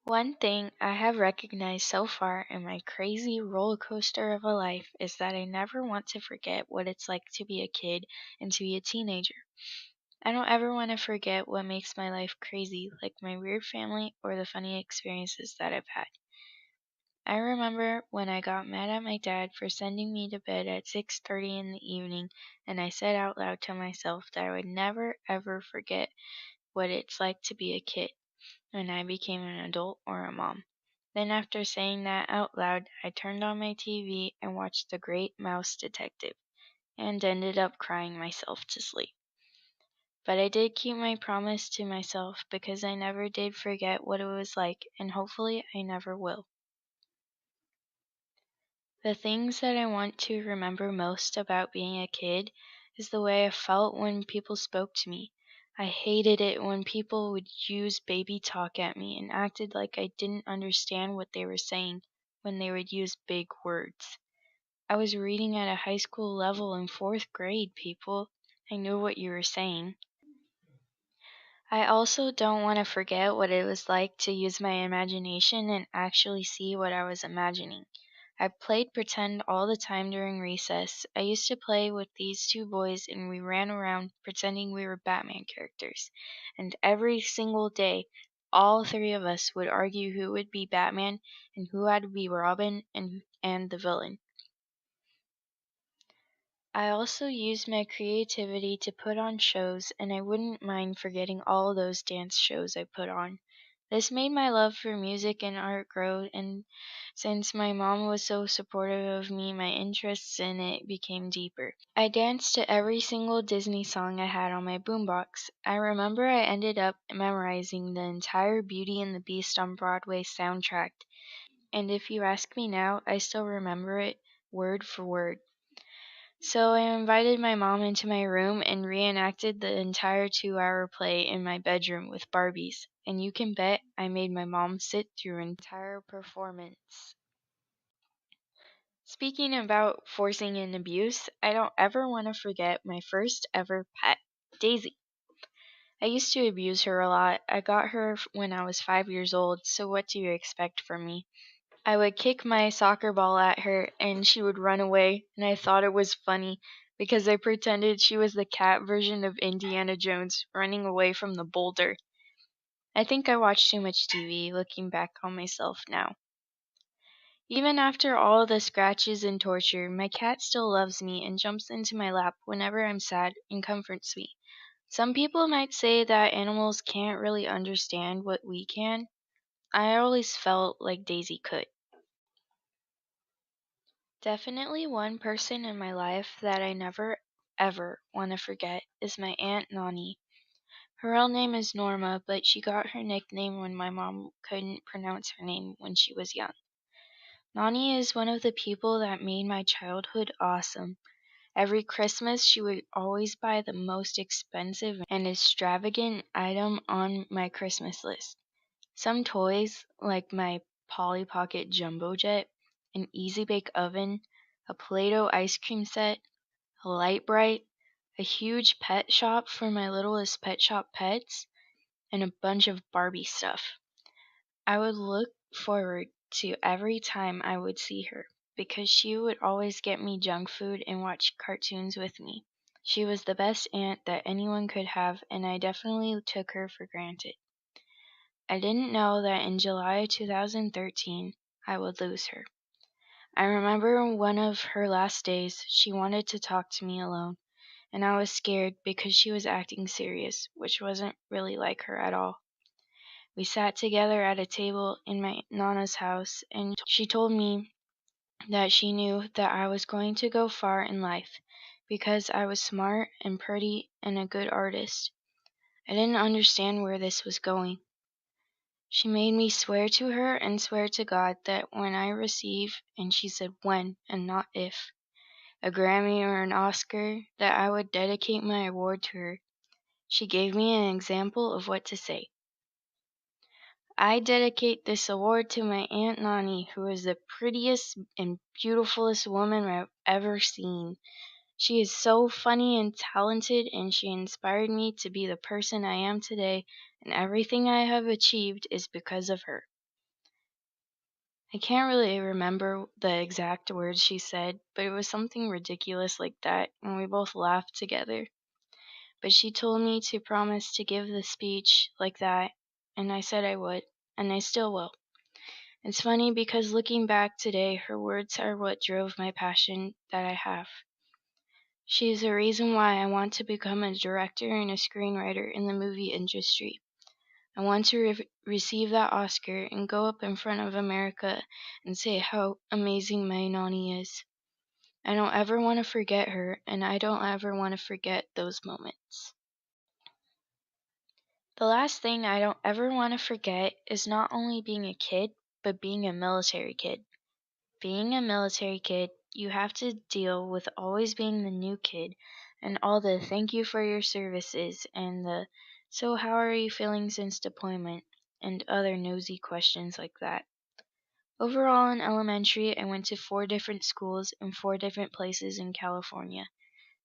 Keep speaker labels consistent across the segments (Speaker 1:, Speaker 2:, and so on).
Speaker 1: One thing I have recognized so far in my crazy roller coaster of a life is that I never want to forget what it's like to be a kid and to be a teenager. I don't ever want to forget what makes my life crazy, like my weird family or the funny experiences that I've had. I remember when I got mad at my dad for sending me to bed at 6:30 in the evening, and I said out loud to myself that I would never ever forget what it's like to be a kid when I became an adult or a mom. Then after saying that out loud, I turned on my TV and watched The Great Mouse Detective and ended up crying myself to sleep. But I did keep my promise to myself because I never did forget what it was like, and hopefully I never will. The things that I want to remember most about being a kid is the way I felt when people spoke to me. I hated it when people would use baby talk at me and acted like I didn't understand what they were saying when they would use big words. I was reading at a high school level in fourth grade, people. I knew what you were saying. I also don't want to forget what it was like to use my imagination and actually see what I was imagining. I played pretend all the time during recess. I used to play with these two boys and we ran around pretending we were Batman characters. And every single day, all three of us would argue who would be Batman and who had to be Robin and the villain. I also used my creativity to put on shows, and I wouldn't mind forgetting all those dance shows I put on. This made my love for music and art grow, and since my mom was so supportive of me, my interests in it became deeper. I danced to every single Disney song I had on my boombox. I remember I ended up memorizing the entire Beauty and the Beast on Broadway soundtrack, and if you ask me now, I still remember it word for word. So I invited my mom into my room and reenacted the entire 2-hour play in my bedroom with Barbies, and you can bet I made my mom sit through an entire performance. Speaking about forcing and abuse, I don't ever want to forget my first ever pet, Daisy. I used to abuse her a lot. I got her when I was 5 years old, so what do you expect from me? I would kick my soccer ball at her and she would run away, and I thought it was funny because I pretended she was the cat version of Indiana Jones running away from the boulder. I think I watched too much TV looking back on myself now. Even after all the scratches and torture, my cat still loves me and jumps into my lap whenever I'm sad and comforts me. Some people might say that animals can't really understand what we can. I always felt like Daisy could. Definitely one person in my life that I never ever want to forget is my Aunt Nani. Her real name is Norma, but she got her nickname when my mom couldn't pronounce her name when she was young. Nani is one of the people that made my childhood awesome. Every Christmas, she would always buy the most expensive and extravagant item on my Christmas list. Some toys, like my Polly Pocket Jumbo Jet, an Easy Bake Oven, a Play-Doh ice cream set, a Light Bright, a huge pet shop for my littlest Pet Shop pets, and a bunch of Barbie stuff. I would look forward to every time I would see her, because she would always get me junk food and watch cartoons with me. She was the best aunt that anyone could have, and I definitely took her for granted. I didn't know that in July 2013 I would lose her. I remember one of her last days, she wanted to talk to me alone, and I was scared because she was acting serious, which wasn't really like her at all. We sat together at a table in my Nana's house, and she told me that she knew that I was going to go far in life because I was smart and pretty and a good artist. I didn't understand where this was going. She made me swear to her and swear to God that when I receive, and she said when and not if, a Grammy or an Oscar, that I would dedicate my award to her. She gave me an example of what to say. I dedicate this award to my Aunt Nani, who is the prettiest and beautifulest woman I've ever seen. She is so funny and talented, and she inspired me to be the person I am today, and everything I have achieved is because of her. I can't really remember the exact words she said, but it was something ridiculous like that, and we both laughed together. But she told me to promise to give the speech like that, and I said I would, and I still will. It's funny because looking back today, her words are what drove my passion that I have. She is the reason why I want to become a director and a screenwriter in the movie industry. I want to receive that Oscar and go up in front of America and say how amazing my Nani is. I don't ever want to forget her, and I don't ever want to forget those moments. The last thing I don't ever want to forget is not only being a kid, but being a military kid. Being a military kid, you have to deal with always being the new kid and all the thank you for your services and the so how are you feeling since deployment and other nosy questions like that. Overall, in elementary, I went to 4 different schools in 4 different places in California.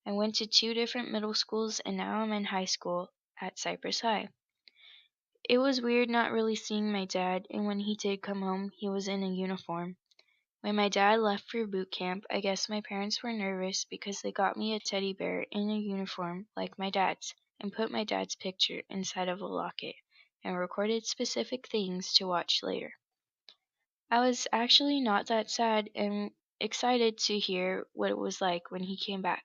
Speaker 1: I went to 2 different middle schools, and now I'm in high school at Cypress High. It was weird not really seeing my dad, and when he did come home, he was in a uniform. When my dad left for boot camp, I guess my parents were nervous because they got me a teddy bear in a uniform like my dad's and put my dad's picture inside of a locket and recorded specific things to watch later. I was actually not that sad and excited to hear what it was like when he came back.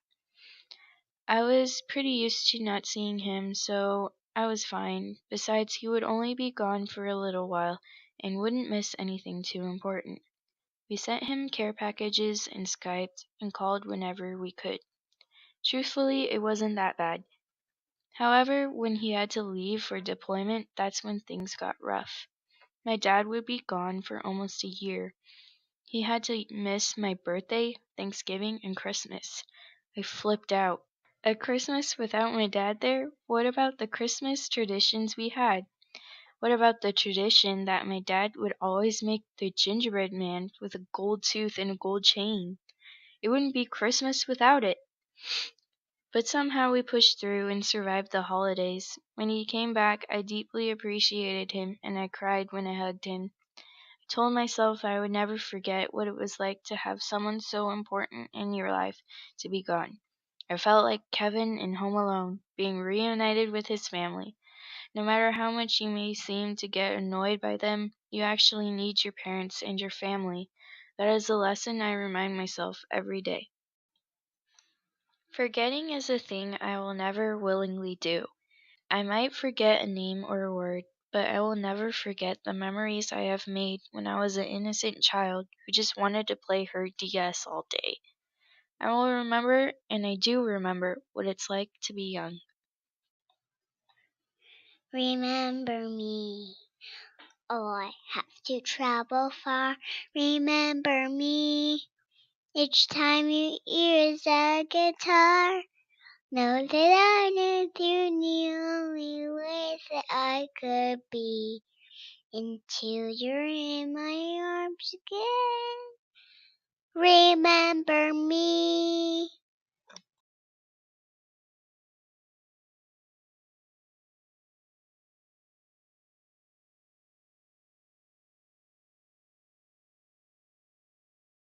Speaker 1: I was pretty used to not seeing him, so I was fine. Besides, he would only be gone for a little while and wouldn't miss anything too important. We sent him care packages and Skyped and called whenever we could. Truthfully, it wasn't that bad. However, when he had to leave for deployment, that's when things got rough. My dad would be gone for almost a year. He had to miss my birthday, Thanksgiving, and Christmas. I flipped out. A Christmas without my dad there? What about the Christmas traditions we had? What about the tradition that my dad would always make the gingerbread man with a gold tooth and a gold chain? It wouldn't be Christmas without it. But somehow we pushed through and survived the holidays. When he came back, I deeply appreciated him and I cried when I hugged him. I told myself I would never forget what it was like to have someone so important in your life to be gone. I felt like Kevin in Home Alone, being reunited with his family. No matter how much you may seem to get annoyed by them, you actually need your parents and your family. That is a lesson I remind myself every day. Forgetting is a thing I will never willingly do. I might forget a name or a word, but I will never forget the memories I have made when I was an innocent child who just wanted to play her DS all day. I will remember, and I do remember, what it's like to be young.
Speaker 2: Remember me. Oh, I have to travel far. Remember me. Each time you hear a guitar, know that I knew you the only way that I could be until you're in my arms again. Remember